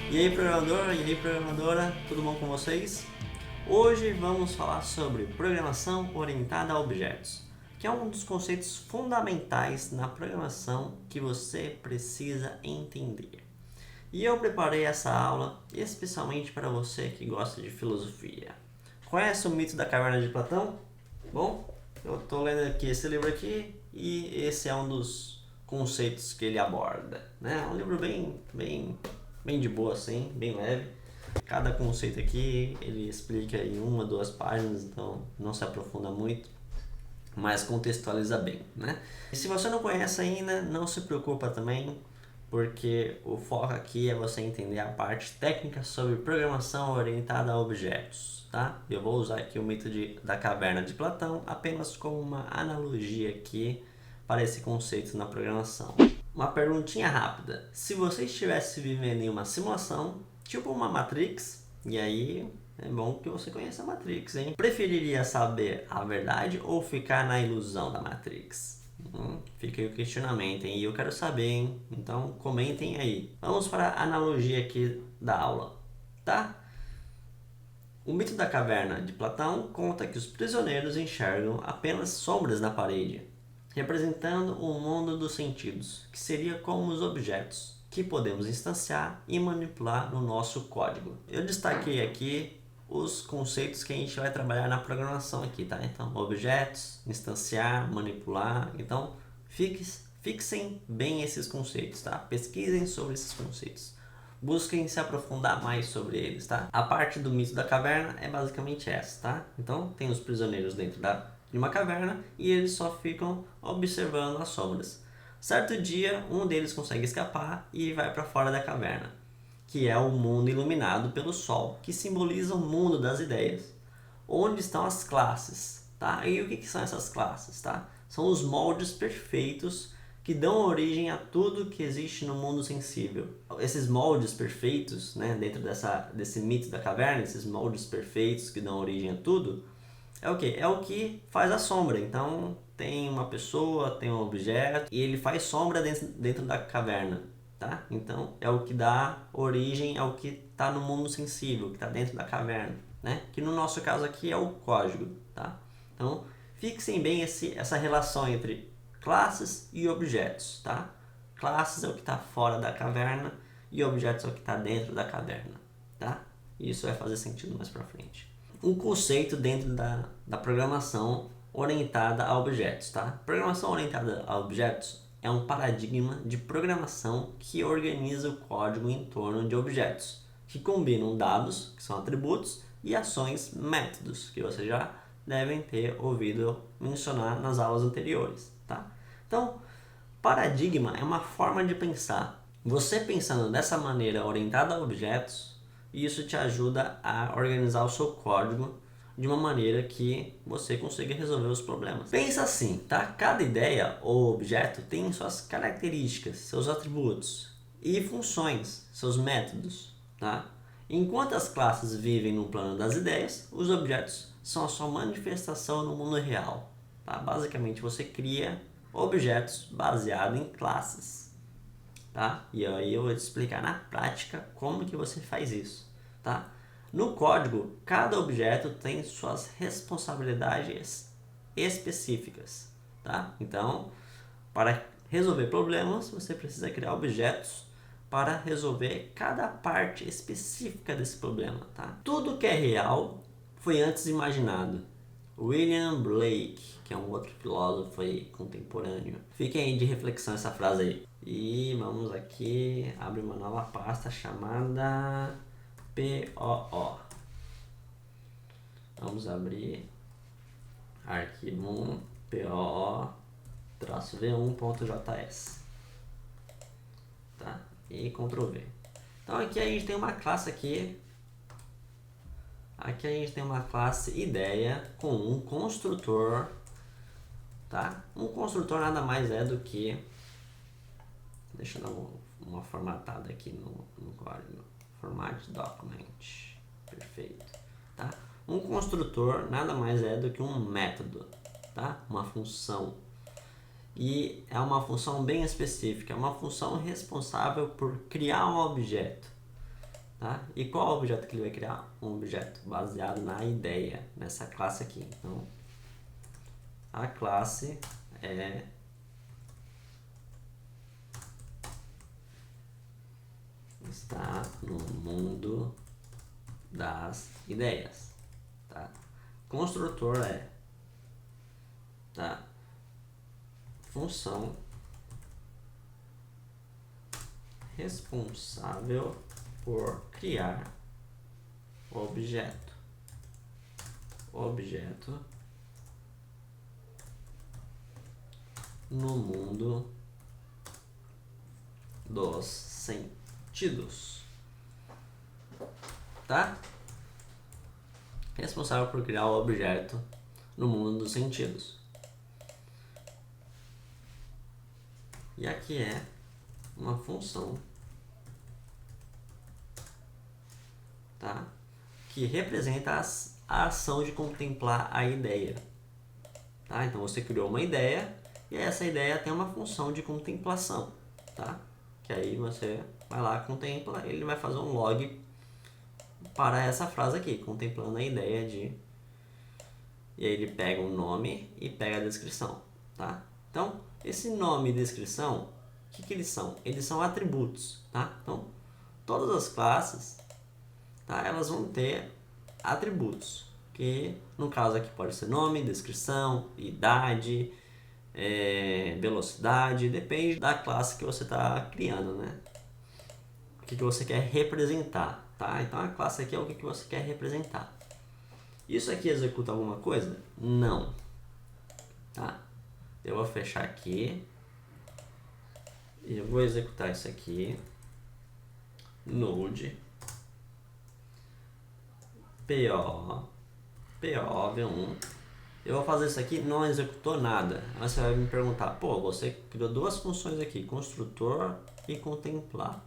E aí, programador, e aí, programadora, tudo bom com vocês? Hoje vamos falar sobre programação orientada a objetos, que é um dos conceitos fundamentais na programação que você precisa entender. E eu preparei essa aula especialmente para você que gosta de filosofia. Conhece o mito da caverna de Platão? Bom, eu estou lendo aqui esse livro aqui e esse é um dos conceitos que ele aborda, né? É um livro bem de boa assim, bem leve. Cada conceito aqui ele explica em uma, duas páginas, então não se aprofunda muito, mas contextualiza bem, né? E se você não conhece ainda, não se preocupa também, porque o foco aqui é você entender a parte técnica sobre programação orientada a objetos, tá? Eu vou usar aqui o mito da caverna de Platão apenas como uma analogia aqui para esse conceito na programação. Uma perguntinha rápida: se você estivesse vivendo em uma simulação, tipo uma Matrix, e aí é bom que você conheça a Matrix, hein? Preferiria saber a verdade ou ficar na ilusão da Matrix? Fica aí o questionamento, hein? E eu quero saber, hein? Então comentem aí. Vamos para a analogia aqui da aula, tá? O mito da caverna de Platão conta que os prisioneiros enxergam apenas sombras na parede, representando o mundo dos sentidos, que seria como os objetos que podemos instanciar e manipular no nosso código. Eu destaquei aqui os conceitos que a gente vai trabalhar na programação aqui, tá? Então, objetos, instanciar, manipular. Então, fixem bem esses conceitos, tá? Pesquisem sobre esses conceitos. Busquem se aprofundar mais sobre eles, tá? A parte do mito da caverna é basicamente essa, tá? Então, tem os prisioneiros dentro de uma caverna e eles só ficam observando as sombras. Certo dia, um deles consegue escapar e vai para fora da caverna, que é o mundo iluminado pelo sol, que simboliza o mundo das ideias, onde estão as classes, tá? E o que são essas classes, tá? São os moldes perfeitos que dão origem a tudo que existe no mundo sensível. Esses moldes perfeitos, né, dentro desse mito da caverna, esses moldes perfeitos que dão origem a tudo, é o que? É o que faz a sombra. Então, tem uma pessoa, tem um objeto, e ele faz sombra dentro da caverna, tá? Então, é o que dá origem ao que está no mundo sensível, que está dentro da caverna, né? Que no nosso caso aqui é o código, tá? Então, fixem bem essa relação entre classes e objetos, tá? Classes é o que está fora da caverna e objetos é o que está dentro da caverna, tá? Isso vai fazer sentido mais para frente. Um conceito dentro da programação orientada a objetos, tá? Programação orientada a objetos é um paradigma de programação que organiza o código em torno de objetos, que combinam dados, que são atributos, e ações, métodos, que vocês já devem ter ouvido mencionar nas aulas anteriores, tá? Então, paradigma é uma forma de pensar. Você pensando dessa maneira orientada a objetos, isso te ajuda a organizar o seu código de uma maneira que você consiga resolver os problemas. Pensa assim, tá? Cada ideia ou objeto tem suas características, seus atributos e funções, seus métodos, tá? Enquanto as classes vivem no plano das ideias, os objetos são a sua manifestação no mundo real, tá? Basicamente, você cria objetos baseados em classes, tá? E aí eu vou te explicar na prática como que você faz isso, tá? No código, cada objeto tem suas responsabilidades específicas, tá? Então, para resolver problemas, você precisa criar objetos para resolver cada parte específica desse problema, tá? Tudo que é real foi antes imaginado. William Blake, que é um outro filósofo aí contemporâneo. Fiquem aí de reflexão essa frase aí. E vamos aqui abrir uma nova pasta chamada POO. Vamos abrir arquivo 1 POO-v1.js, tá? E Ctrl V. Então aqui a gente tem uma classe aqui a gente tem uma classe ideia com um construtor, tá? Um construtor nada mais é do que, deixa eu dar uma formatada aqui no código, format document, perfeito, tá? Um construtor nada mais é do que um método, tá? Uma função. E é uma função bem específica, é uma função responsável por criar um objeto. Tá? E qual objeto que ele vai criar? Um objeto baseado na ideia, nessa classe aqui. Então, a classe está no mundo das ideias. Tá? Construtor tá? Função responsável por criar objeto no mundo dos sentidos, tá? Responsável por criar o objeto no mundo dos sentidos. E aqui é uma função, tá? Que representa a ação de contemplar a ideia. Tá? Então você criou uma ideia e essa ideia tem uma função de contemplação, tá? Que aí você vai lá, contempla, ele vai fazer um log para essa frase aqui, contemplando a ideia de... E aí ele pega o nome e pega a descrição, tá? Então, esse nome e descrição, o que eles são? Eles são atributos, tá? Então, todas as classes, tá? Elas vão ter atributos, que no caso aqui pode ser nome, descrição, idade, velocidade, depende da classe que você está criando, né? O que você quer representar, tá? Então a classe aqui é o que você quer representar. Isso aqui executa alguma coisa? Não, tá? Eu vou fechar aqui e eu vou executar isso aqui, node PO-V1. Eu vou fazer isso aqui, não executou nada. Aí você vai me perguntar, pô, você criou duas funções aqui, construtor e contemplar.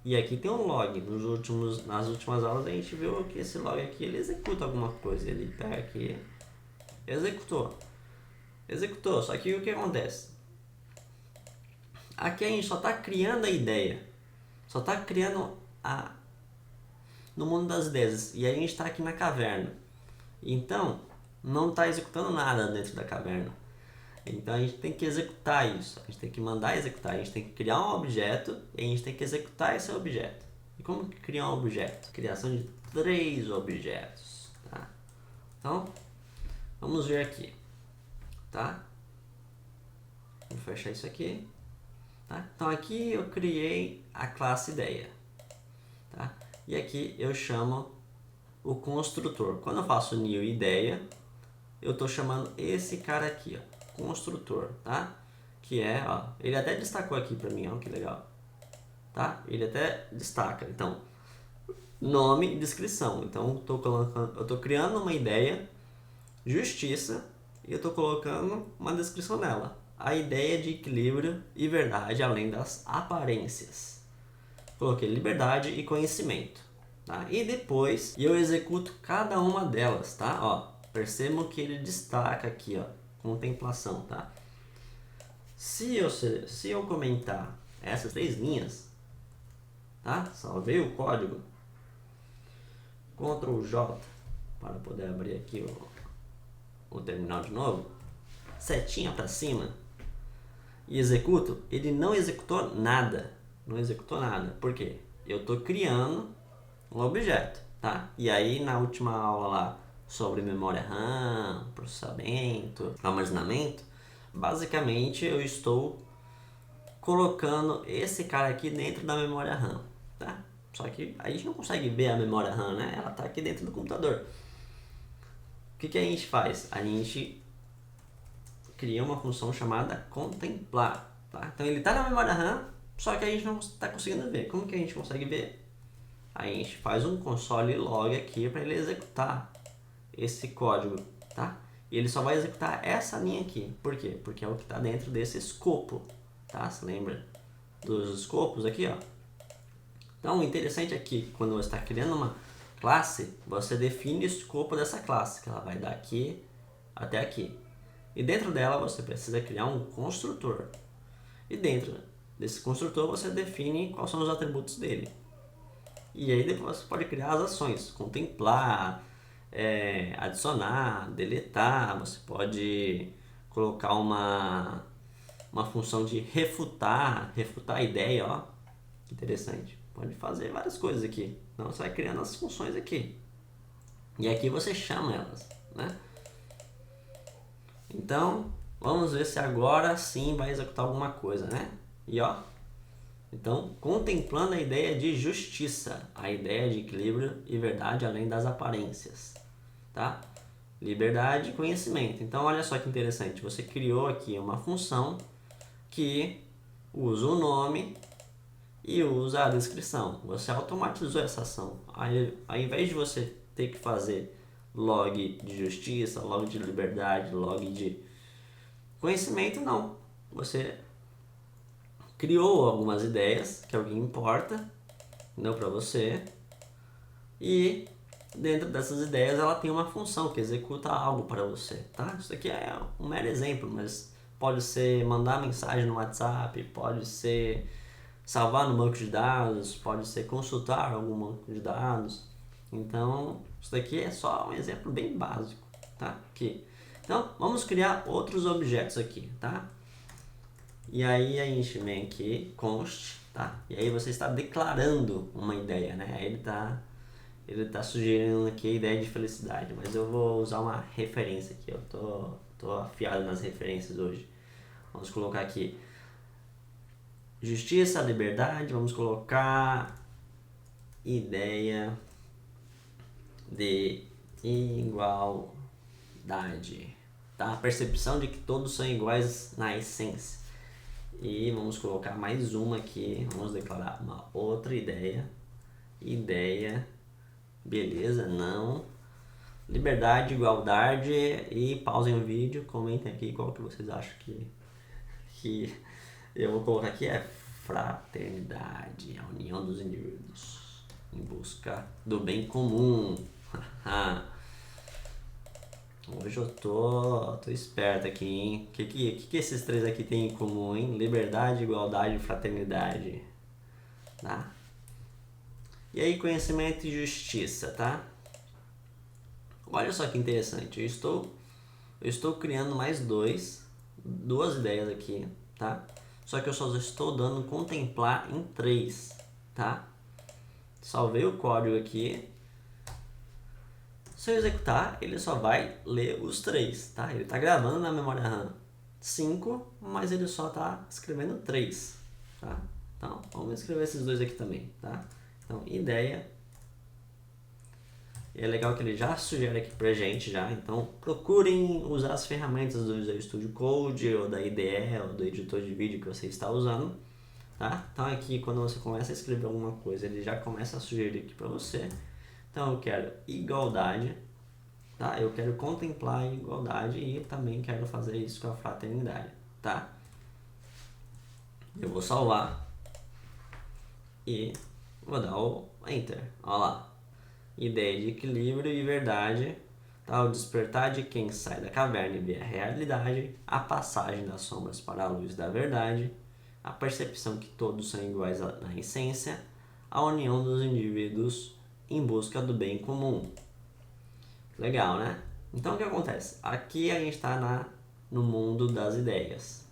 E aqui tem um log. Nas últimas aulas a gente viu que esse log aqui ele executa alguma coisa. Ele pega aqui, executou, só que o que acontece? Aqui a gente só está criando a ideia, só está criando no mundo das ideias, e a gente está aqui na caverna. Então, não está executando nada dentro da caverna. Então a gente tem que executar isso, a gente tem que mandar executar, a gente tem que criar um objeto e a gente tem que executar esse objeto. E como que criar um objeto? Criação de 3 objetos, tá? Então, vamos ver aqui, tá? Vou fechar isso aqui, tá? Então aqui eu criei a classe ideia, tá? E aqui eu chamo o construtor. Quando eu faço new ideia, eu estou chamando esse cara aqui, ó, construtor, tá? Que é, ó, ele até destacou aqui para mim, ó, que legal, tá? Ele até destaca. Então, nome e descrição. Então, eu tô criando uma ideia, justiça, e eu tô colocando uma descrição nela. A ideia de equilíbrio e verdade além das aparências. Coloquei liberdade e conhecimento, tá? E depois eu executo cada uma delas, tá? Ó, percebam que ele destaca aqui, ó, contemplação, tá? Se eu comentar essas 3 linhas, tá? Salvei o código, Ctrl J para poder abrir aqui o terminal de novo, setinha para cima e executo, ele não executou nada, por quê? Eu estou criando um objeto, tá? E aí na última aula lá sobre memória RAM, processamento, armazenamento, basicamente eu estou colocando esse cara aqui dentro da memória RAM, tá? Só que a gente não consegue ver a memória RAM, né? Ela está aqui dentro do computador. O que a gente faz? A gente cria uma função chamada contemplar, tá? Então ele está na memória RAM, só que a gente não está conseguindo ver. Como que a gente consegue ver? A gente faz um console log aqui para ele executar esse código, tá? E ele só vai executar essa linha aqui. Por quê? Porque é o que está dentro desse escopo, tá? Você lembra dos escopos aqui, ó? Então, o interessante aqui, quando você está criando uma classe, você define o escopo dessa classe, que ela vai daqui até aqui. E dentro dela você precisa criar um construtor. E dentro desse construtor você define quais são os atributos dele. E aí depois você pode criar as ações, contemplar, adicionar, deletar, você pode colocar uma função de refutar a ideia, ó, que interessante. Pode fazer várias coisas aqui. Então você vai criando as funções aqui. E aqui você chama elas, né? Então, vamos ver se agora sim vai executar alguma coisa, né? E ó, então, contemplando a ideia de justiça, a ideia de equilíbrio e verdade além das aparências, tá? Liberdade e conhecimento. Então, olha só que interessante, você criou aqui uma função que usa o nome e usa a descrição. Você automatizou essa ação. Ao invés de você ter que fazer log de justiça, log de liberdade, log de conhecimento, não. Você criou algumas ideias que alguém importa, não para você, e dentro dessas ideias ela tem uma função que executa algo para você, tá? Isso aqui é um mero exemplo, mas pode ser mandar mensagem no WhatsApp, pode ser salvar no banco de dados, pode ser consultar algum banco de dados. Então, isso daqui é só um exemplo bem básico, tá? Aqui. Então, vamos criar outros objetos aqui, tá? E aí a gente vem aqui, const, tá? E aí você está declarando uma ideia, né? Ele tá sugerindo aqui a ideia de felicidade, mas eu vou usar uma referência aqui, eu tô afiado nas referências hoje. Vamos colocar aqui justiça, liberdade, vamos colocar ideia de igualdade, tá? A percepção de que todos são iguais na essência. E vamos colocar mais uma aqui, vamos declarar uma outra ideia, beleza, não, liberdade, igualdade, e pausem o vídeo, comentem aqui qual que vocês acham que eu vou colocar aqui, é fraternidade, a união dos indivíduos em busca do bem comum. Hoje eu tô esperto aqui, hein? O que esses três aqui tem em comum, hein? Liberdade, igualdade e fraternidade, tá? E aí, conhecimento e justiça, tá? Olha só que interessante, eu estou criando mais duas ideias aqui, tá? Só que eu só estou dando contemplar em 3, tá? Salvei o código aqui. Se eu executar, ele só vai ler os 3, tá? Ele está gravando na memória RAM 5, mas ele só está escrevendo 3, tá? Então, vamos escrever esses dois aqui também, tá? Então, ideia. E é legal que ele já sugere aqui pra gente já, então procurem usar as ferramentas do Visual Studio Code ou da IDE ou do editor de vídeo que você está usando, tá? Então aqui quando você começa a escrever alguma coisa, ele já começa a sugerir aqui para você. Então eu quero igualdade, tá? Eu quero contemplar a igualdade e também quero fazer isso com a fraternidade, tá? Eu vou salvar e vou dar o Enter, olha lá. Ideia de equilíbrio e verdade, tá? O despertar de quem sai da caverna e vê a realidade, a passagem das sombras para a luz da verdade, a percepção que todos são iguais na essência, a união dos indivíduos em busca do bem comum. Legal, né? Então o que acontece? Aqui a gente está no mundo das ideias.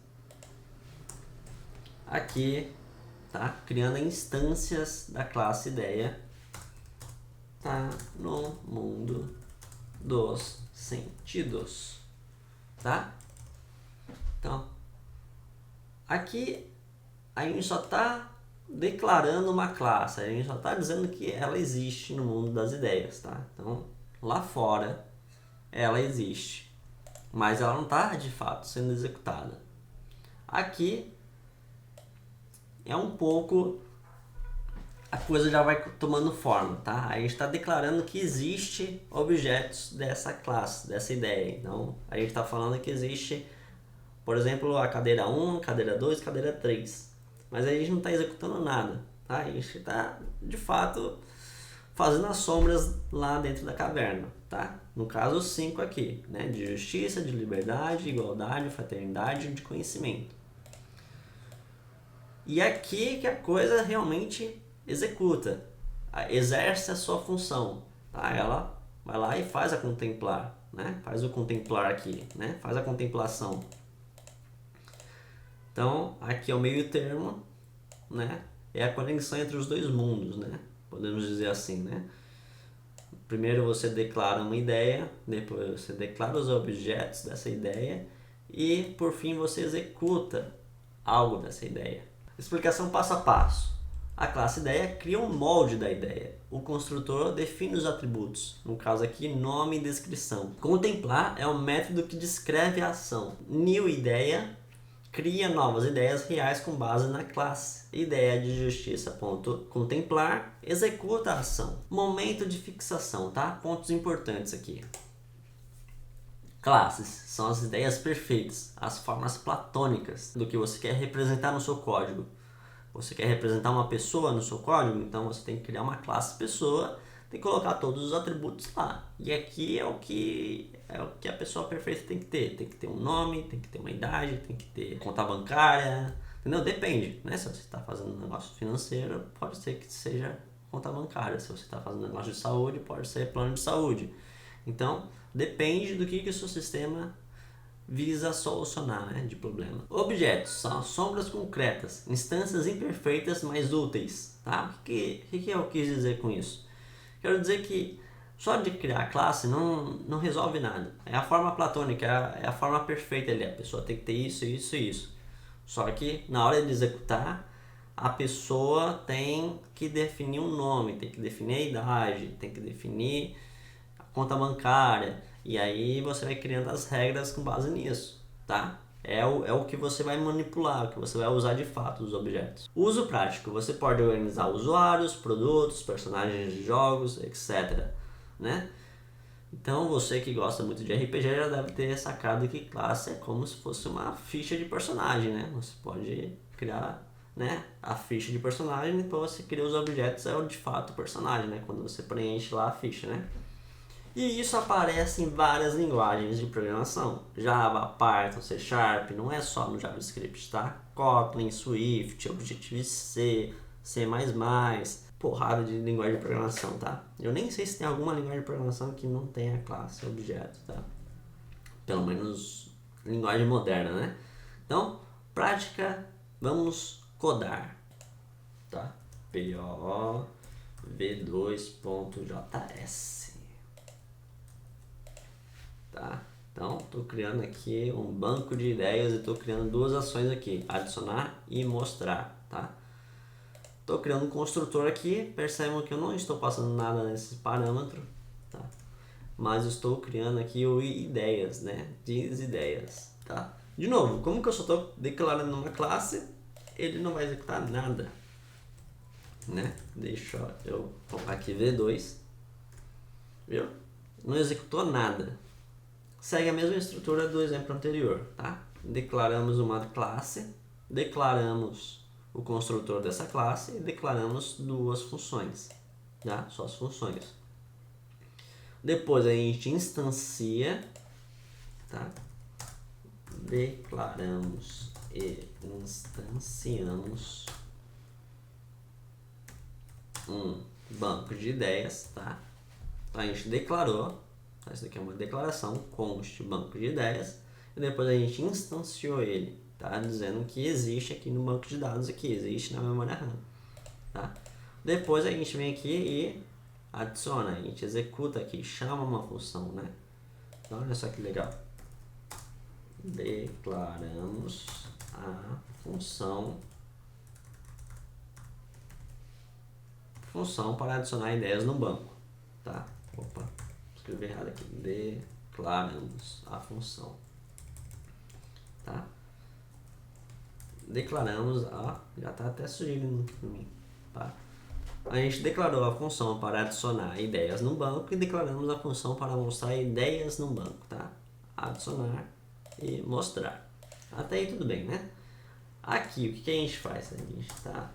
Aqui, tá? Criando instâncias da classe ideia. Tá no mundo dos sentidos, tá? Então, aqui a gente só tá declarando uma classe, a gente só tá dizendo que ela existe no mundo das ideias, tá? Então, lá fora ela existe, mas ela não tá de fato sendo executada. Aqui é um pouco a coisa já vai tomando forma, tá? A gente está declarando que existe objetos dessa classe, dessa ideia. Então, a gente está falando que existe, por exemplo, a cadeira 1, cadeira 2, cadeira 3. Mas a gente não está executando nada, tá? A gente está, de fato, fazendo as sombras lá dentro da caverna, tá? No caso, 5 aqui, né? De justiça, de liberdade, igualdade, fraternidade e de conhecimento. E aqui que a coisa realmente executa. exerce a sua função, tá? Ela vai lá e faz a contemplar, né? Faz o contemplar aqui, né? Faz a contemplação. Então, aqui é o meio termo, né? É a conexão entre os dois mundos, né? Podemos dizer assim, né? Primeiro você declara uma ideia, depois você declara os objetos dessa ideia e, por fim, você executa algo dessa ideia. Explicação passo a passo. A classe ideia cria um molde da ideia. O construtor define os atributos, no caso aqui nome e descrição. Contemplar é o método que descreve a ação. New ideia cria novas ideias reais com base na classe. Ideia de justiça, ponto, contemplar, executa a ação. Momento de fixação, tá? Pontos importantes aqui. Classes são as ideias perfeitas, as formas platônicas do que você quer representar no seu código. Você quer representar uma pessoa no seu código, então você tem que criar uma classe pessoa, tem que colocar todos os atributos lá. E aqui é o que a pessoa perfeita tem que ter. Tem que ter um nome, tem que ter uma idade, tem que ter conta bancária, entendeu? Depende, né? Se você está fazendo um negócio financeiro, pode ser que seja conta bancária. Se você está fazendo um negócio de saúde, pode ser plano de saúde. Então, depende do que o seu sistema visa solucionar, né, de problema. Objetos são as sombras concretas, instâncias imperfeitas, mas úteis. Tá? O que eu quis dizer com isso? Quero dizer que só de criar classe não resolve nada. É a forma platônica, é a forma perfeita ali. A pessoa tem que ter isso, isso e isso. Só que na hora de executar, a pessoa tem que definir um nome, tem que definir a idade, tem que definir a conta bancária. E aí você vai criando as regras com base nisso, tá? É o que você vai manipular, o que você vai usar de fato os objetos. Uso prático, você pode organizar usuários, produtos, personagens de jogos, etc, né? Então você que gosta muito de RPG já deve ter sacado que classe é como se fosse uma ficha de personagem, né? Você pode criar, né, a ficha de personagem e depois você cria os objetos, é o de fato personagem, né? Quando você preenche lá a ficha, né? E isso aparece em várias linguagens de programação. Java, Python, C Sharp, não é só no JavaScript, tá? Kotlin, Swift, Objective-C, C++, porrada de linguagem de programação, tá? Eu nem sei se tem alguma linguagem de programação que não tenha classe, objeto, tá? Pelo menos linguagem moderna, né? Então, prática, vamos codar, tá? POV2.js. Tá? Então, estou criando aqui um banco de ideias e estou criando duas ações aqui, adicionar e mostrar, tá? Estou criando um construtor aqui, percebam que eu não estou passando nada nesse parâmetro, tá? Mas estou criando aqui o ideias, né? Diz ideias, tá? De novo, como que eu só estou declarando uma classe, ele não vai executar nada, né? Deixa eu colocar aqui V2, viu? Não executou nada. Segue a mesma estrutura do exemplo anterior, tá? Declaramos uma classe, declaramos o construtor dessa classe e declaramos duas funções, tá? Só as funções. Depois a gente instancia, tá? Declaramos e instanciamos um banco de ideias, tá? A gente declarou. Isso daqui é uma declaração, const banco de ideias, e depois a gente instanciou ele, tá? Dizendo que existe aqui no banco de dados, aqui existe na memória RAM, tá? Depois a gente vem aqui e adiciona, a gente executa aqui, chama uma função, né? Então olha só que legal. Declaramos a função para adicionar ideias no banco, tá? Opa, escrevi errado aqui. Declaramos a função, tá? Declaramos já tá até sugerindo aqui para mim, tá? A gente declarou a função para adicionar ideias no banco e declaramos a função para mostrar ideias no banco, tá? Adicionar e mostrar. Até aí tudo bem, né? Aqui o que a gente faz? A gente está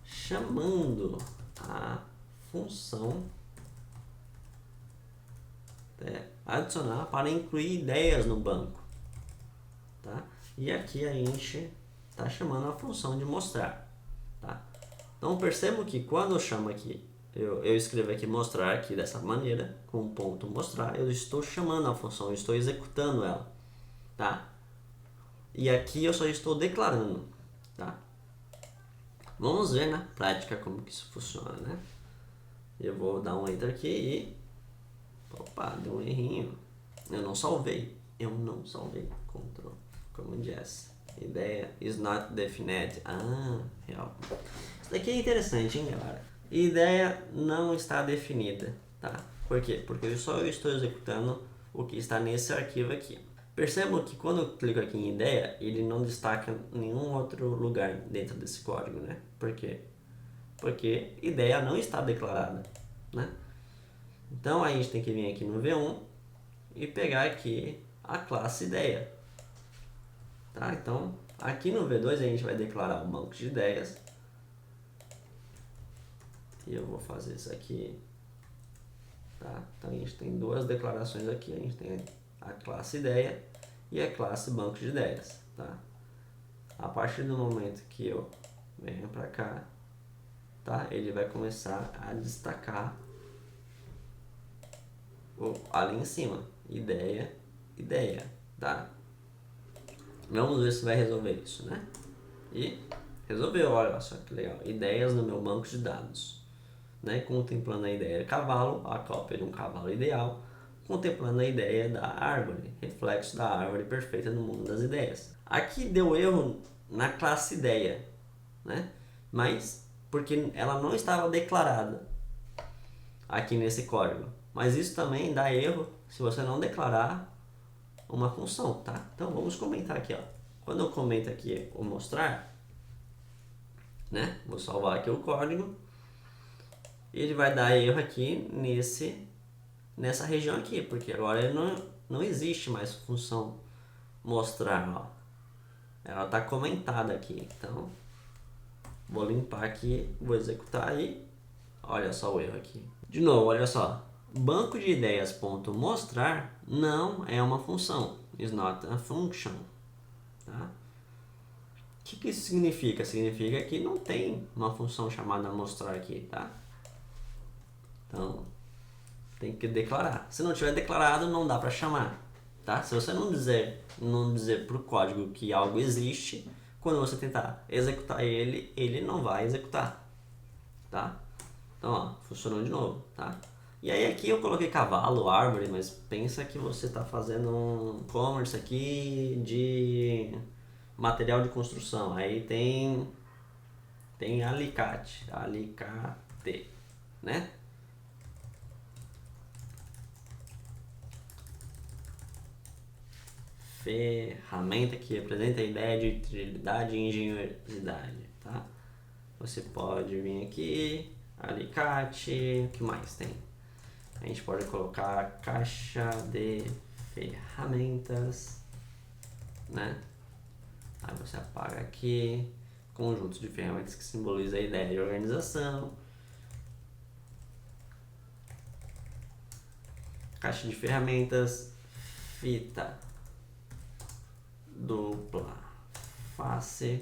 chamando a função adicionar para incluir ideias no banco, tá? E aqui a gente está chamando a função de mostrar, tá? Então percebo que quando eu chamo aqui eu escrevo aqui mostrar aqui dessa maneira, com o ponto mostrar, eu estou chamando a função, eu estou executando ela, tá? E aqui eu só estou declarando, tá? Vamos ver na prática como que isso funciona, né? Eu vou dar um enter aqui e... Opa, deu um errinho. Eu não salvei. Ctrl, Command S. Ideia is not defined. Ah, real. Isso daqui é interessante, hein, galera? Ideia não está definida, tá? Por quê? Porque eu só estou executando o que está nesse arquivo aqui. Percebam que quando eu clico aqui em ideia, ele não destaca nenhum outro lugar dentro desse código, né? Por quê? Porque ideia não está declarada, né? Então a gente tem que vir aqui no V1 e pegar aqui a classe ideia, tá? Então aqui no V2 a gente vai declarar o banco de ideias e eu vou fazer isso aqui, tá? Então a gente tem duas declarações aqui, a gente tem a classe ideia e a classe banco de ideias, tá? A partir do momento que eu venho para cá, tá? Ele vai começar a destacar ali em cima, ideia, tá? Vamos ver se vai resolver isso, né? E resolveu, olha só que legal. Ideias no meu banco de dados, né? Contemplando a ideia de cavalo, a cópia de um cavalo ideal, contemplando a ideia da árvore, reflexo da árvore perfeita no mundo das ideias. Aqui deu erro na classe ideia, né? Mas porque ela não estava declarada aqui nesse código. Mas isso também dá erro se você não declarar uma função, tá? Então vamos comentar aqui, ó. Quando eu comento aqui o mostrar, né? Vou salvar aqui o código. Ele vai dar erro aqui nessa região aqui, porque agora ele não existe mais função mostrar, ó. Ela está comentada aqui, então vou limpar aqui, vou executar aí. Olha só o erro aqui. De novo, olha só. Banco de ideias.mostrar não é uma função. Is not a function. Tá? O que isso significa? Significa que não tem uma função chamada mostrar aqui, tá? Então, tem que declarar. Se não tiver declarado, não dá para chamar, tá? Se você não dizer para o código que algo existe, quando você tentar executar ele não vai executar, tá? Então, ó, funcionou de novo, tá? E aí aqui eu coloquei cavalo, árvore, mas pensa que você está fazendo um e-commerce aqui de material de construção. Aí tem alicate, né? Ferramenta que representa a ideia de utilidade e engenhosidade, tá? Você pode vir aqui, alicate, o que mais tem? A gente pode colocar caixa de ferramentas, né? Aí você apaga aqui, conjunto de ferramentas que simboliza a ideia de organização. Caixa de ferramentas, fita dupla face,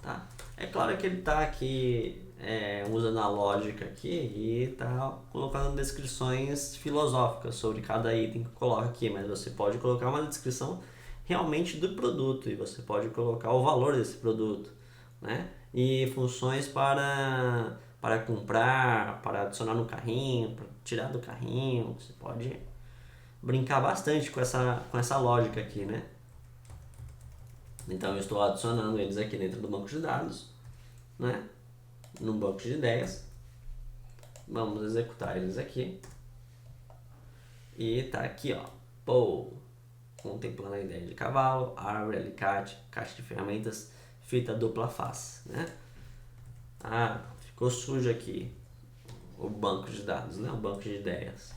tá? É claro que ele está aqui usando a lógica aqui e está colocando descrições filosóficas sobre cada item que coloca aqui, mas você pode colocar uma descrição realmente do produto e você pode colocar o valor desse produto, né? E funções para comprar, para adicionar no carrinho, para tirar do carrinho. Você pode brincar bastante com essa lógica aqui, né? Então eu estou adicionando eles aqui dentro do banco de dados, né? No banco de ideias. Vamos executar eles aqui. E tá aqui, ó. Contemplando a ideia de cavalo, árvore, alicate, caixa de ferramentas, fita dupla face, né? Ah, ficou sujo aqui o banco de dados, né? O banco de ideias.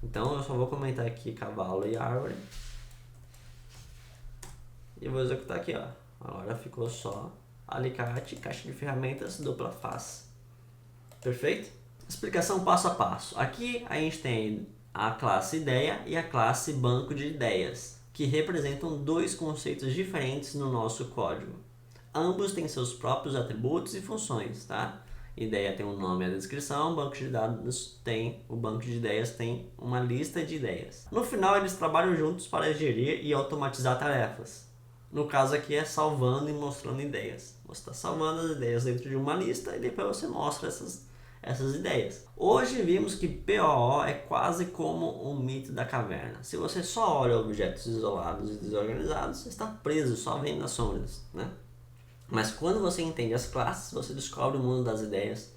Então eu só vou comentar aqui cavalo e árvore. E vou executar aqui, ó. Agora ficou só alicate, caixa de ferramentas, dupla face. Perfeito? Explicação passo a passo. Aqui a gente tem a classe ideia e a classe banco de ideias, que representam dois conceitos diferentes no nosso código. Ambos têm seus próprios atributos e funções, tá? Ideia tem um nome e a descrição, banco de dados tem, o banco de ideias tem uma lista de ideias. No final, eles trabalham juntos para gerir e automatizar tarefas. No caso aqui é salvando e mostrando ideias. Você está salvando as ideias dentro de uma lista e depois você mostra essas ideias. Hoje vimos que POO é quase como um mito da caverna. Se você só olha objetos isolados e desorganizados, você está preso, só vendo as sombras, né? Mas quando você entende as classes, você descobre o mundo das ideias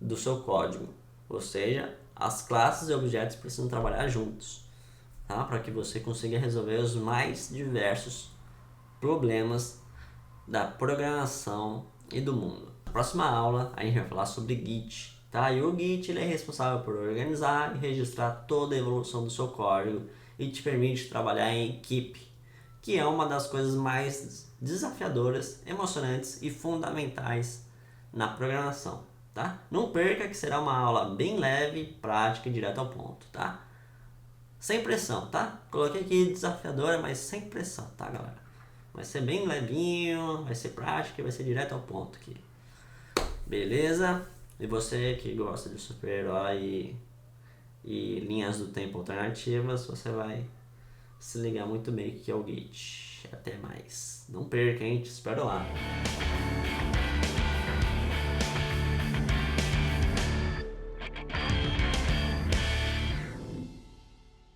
do seu código. Ou seja, as classes e objetos precisam trabalhar juntos, tá? Para que você consiga resolver os mais diversos problemas da programação e do mundo. Na próxima aula a gente vai falar sobre Git, tá? E o Git ele é responsável por organizar e registrar toda a evolução do seu código e te permite trabalhar em equipe, que é uma das coisas mais desafiadoras, emocionantes e fundamentais na programação, tá? Não perca que será uma aula bem leve, prática e direto ao ponto, tá? Sem pressão, tá? Coloquei aqui desafiadora, mas sem pressão, tá, galera? Vai ser bem levinho, vai ser prático e vai ser direto ao ponto aqui. Beleza? E você que gosta de super-herói e linhas do tempo alternativas, você vai se ligar muito bem o que é o Git. Até mais. Não perca, hein? Te espero lá.